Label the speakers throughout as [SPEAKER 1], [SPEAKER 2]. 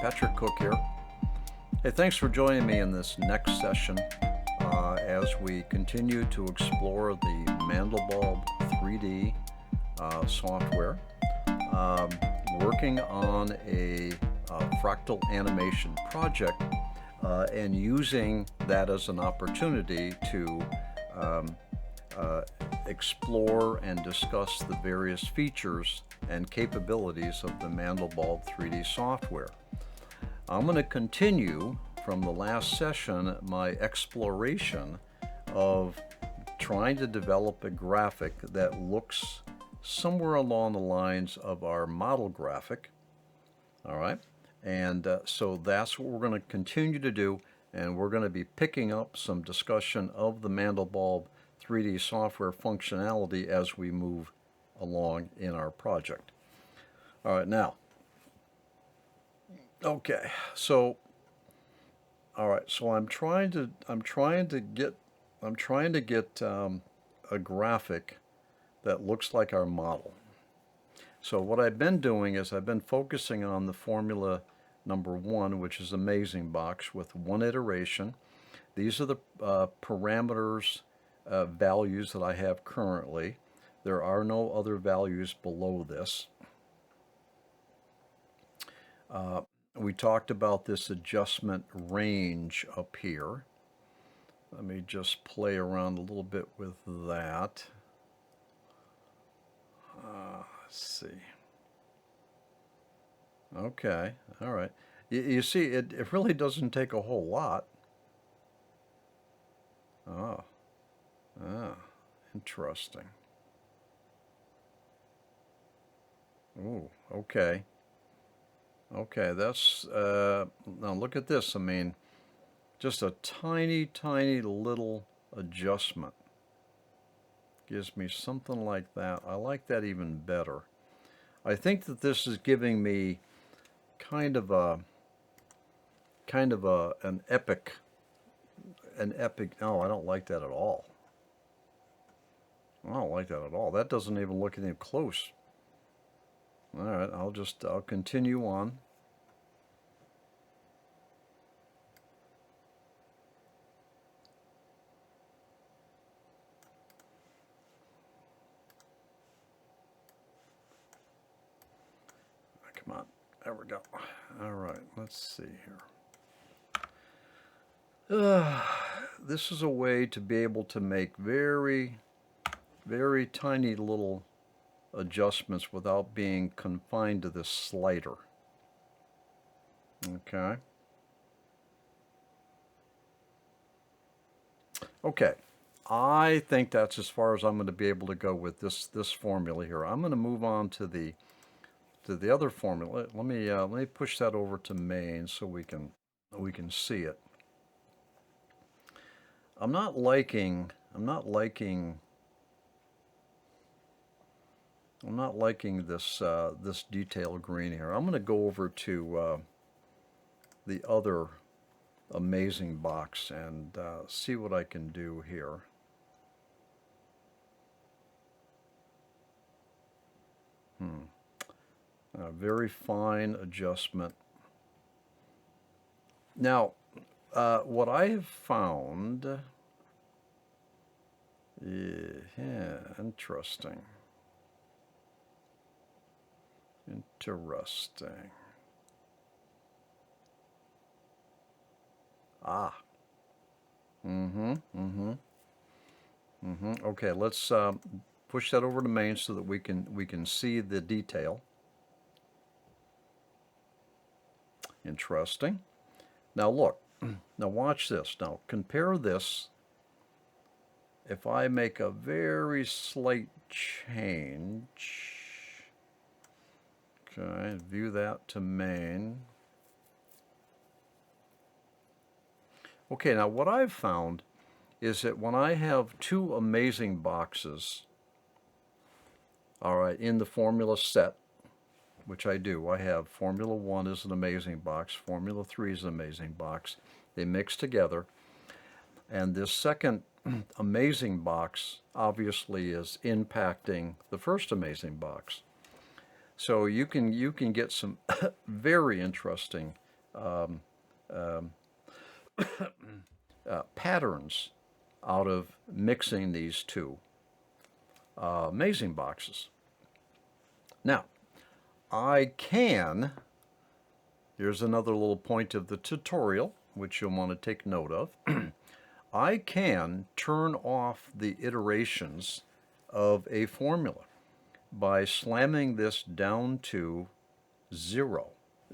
[SPEAKER 1] Patrick Cook here. Hey, thanks for joining me in this next session as we continue to explore the Mandelbulb 3D software, working on a fractal animation project and using that as an opportunity to explore and discuss the various features and capabilities of the Mandelbulb 3D software. I'm going to continue from the last session my exploration of trying to develop a graphic that looks somewhere along the lines of our model graphic. All right, and so that's what we're going to continue to do, and we're going to be picking up some discussion of the Mandelbulb 3D software functionality as we move along in our project. All right, now, okay, so all right, so I'm trying to get a graphic that looks like our model. So what I've been doing is I've been focusing on the formula number 1, which is Amazing Box, with one iteration. These are the parameters values that I have currently. There are no other values below this. We talked about this adjustment range up here. Let me just play around a little bit with that. Let's see. Okay, all right. You see, it really doesn't take a whole lot. Oh, interesting. Ooh, okay. Okay, that's, now look at this. I mean, just a tiny, tiny little adjustment gives me something like that. I like that even better. I think that this is giving me kind of an epic, no, I don't like that at all. I don't like that at all. That doesn't even look anything close. All right, I'll continue on. Come on, there we go. All right, let's see here. This is a way to be able to make very, very tiny little adjustments without being confined to this slider. Okay. Okay. I think that's as far as I'm going to be able to go with this formula here. I'm going to move on to the other formula. Let me push that over to main so we can see it. I'm not liking this detail green here. I'm going to go over to the other Amazing Box and see what I can do here. A very fine adjustment. Now, what I have found, interesting. Ah. Okay, let's push that over to main so that we can see the detail. Interesting. Now look, now watch this. Now compare this. If I make a very slight change, okay, view that to main. Okay, now what I've found is that when I have two Amazing Boxes, all right, in the formula set, which I do. I have Formula 1 is an Amazing Box, Formula 3 is an Amazing Box. They mix together. And this second Amazing Box obviously is impacting the first Amazing Box. So you can get some very interesting patterns out of mixing these two amazing boxes. Now, here's another little point of the tutorial, which you'll want to take note of. I can turn off the iterations of a formula by slamming this down to 0.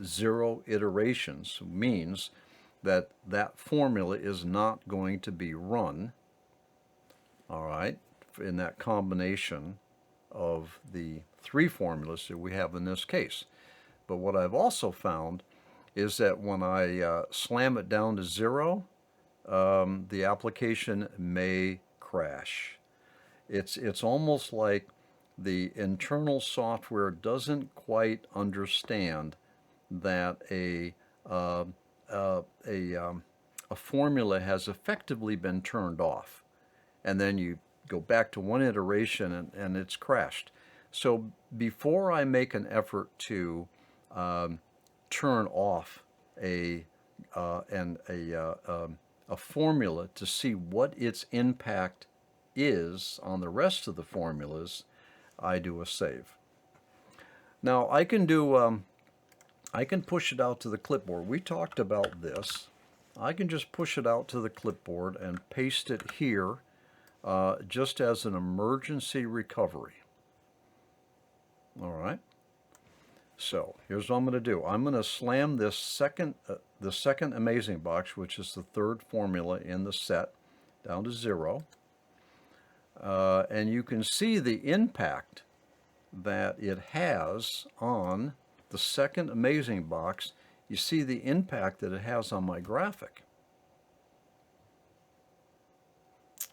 [SPEAKER 1] 0 iterations means that that formula is not going to be run, all right, in that combination of the 3 formulas that we have in this case. But what I've also found is that when I slam it down to 0, the application may crash. It's almost like the internal software doesn't quite understand that a formula has effectively been turned off, and then you go back to one iteration and it's crashed. So before I make an effort to turn off a formula to see what its impact is on the rest of the formulas, I do a save. Now I can push it out to the clipboard. We talked about this. I can just push it out to the clipboard and paste it here just as an emergency recovery. All right. So here's what I'm going to do. I'm going to slam this the second amazing box, which is the 3rd formula in the set, down to 0. And you can see the impact that it has on the 2nd amazing box. You see the impact that it has on my graphic.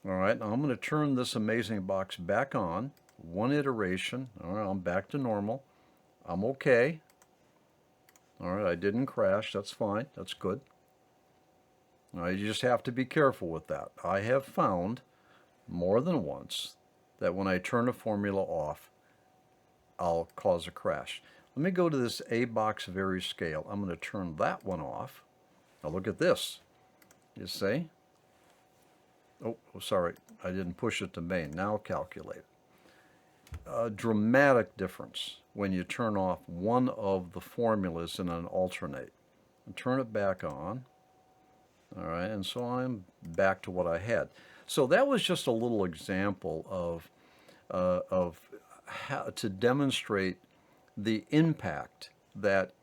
[SPEAKER 1] All right, now I'm going to turn this amazing box back on. 1 iteration. All right, I'm back to normal. I'm okay. All right, I didn't crash. That's fine. That's good. All right, you just have to be careful with that. I have found more than once that when I turn a formula off, I'll cause a crash. Let me go to this A box vary scale. I'm going to turn that one off. Now look at this. You see? Oh, sorry. I didn't push it to main. Now calculate. A dramatic difference when you turn off one of the formulas in an alternate. And turn it back on. All right, and so I'm back to what I had. So that was just a little example of how to demonstrate the impact that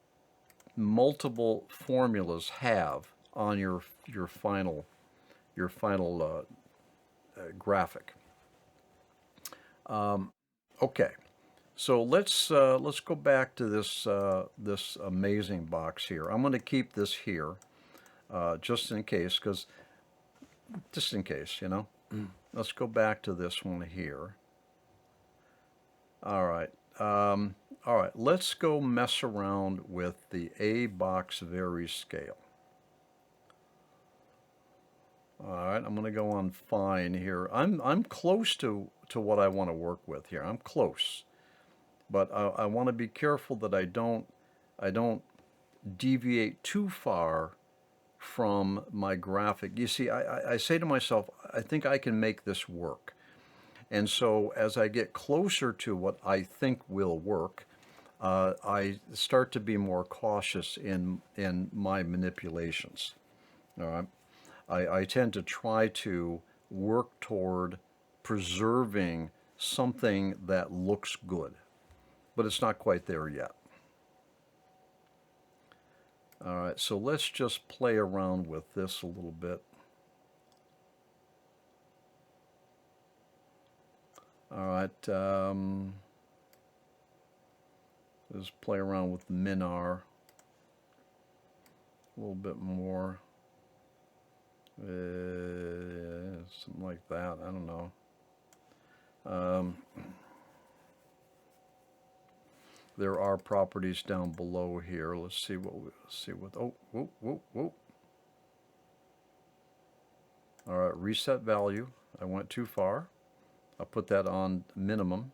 [SPEAKER 1] multiple formulas have on your final graphic. Okay, so let's go back to this this amazing box here. I'm going to keep this here just in case, you know. Let's go back to this one here. All right. All right, let's go mess around with the A box vary scale. All right, I'm going to go on fine here. I'm close to what I want to work with here. I'm close, but I want to be careful that I don't deviate too far from my graphic. You see, I say to myself, I think I can make this work. And so as I get closer to what I think will work, I start to be more cautious in my manipulations. All right? I tend to try to work toward preserving something that looks good, but it's not quite there yet. All right, so let's just play around with this a little bit. All right, let's play around with the min-r a little bit more. Something like that, I don't know. There are properties down below here. Let's see what oh, whoop, whoop, whoop. All right, reset value. I went too far. I'll put that on minimum.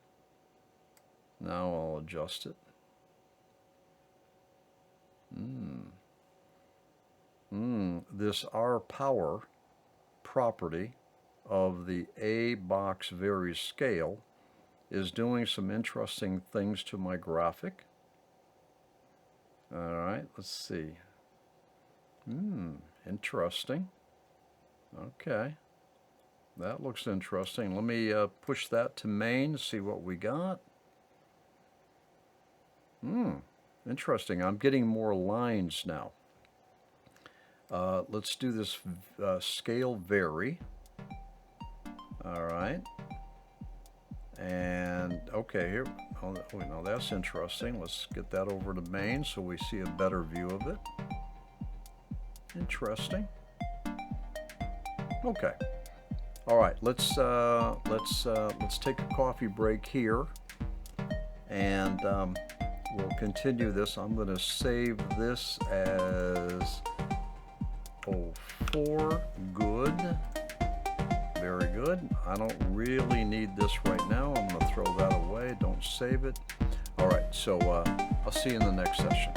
[SPEAKER 1] Now I'll adjust it. This R power property of the A box varies scale is doing some interesting things to my graphic. All right, let's see. Interesting. Okay, that looks interesting. Let me push that to main, see what we got. Interesting. I'm getting more lines now. Let's do this scale vary. All right. And okay, here, oh no, that's interesting. Let's get that over to main so we see a better view of it. Interesting. Okay. All right, let's take a coffee break here, and we'll continue this. I'm going to save this as 04. Good. Very good. I don't really need this right now. I'm going to throw that away. Don't save it. All right, so I'll see you in the next session.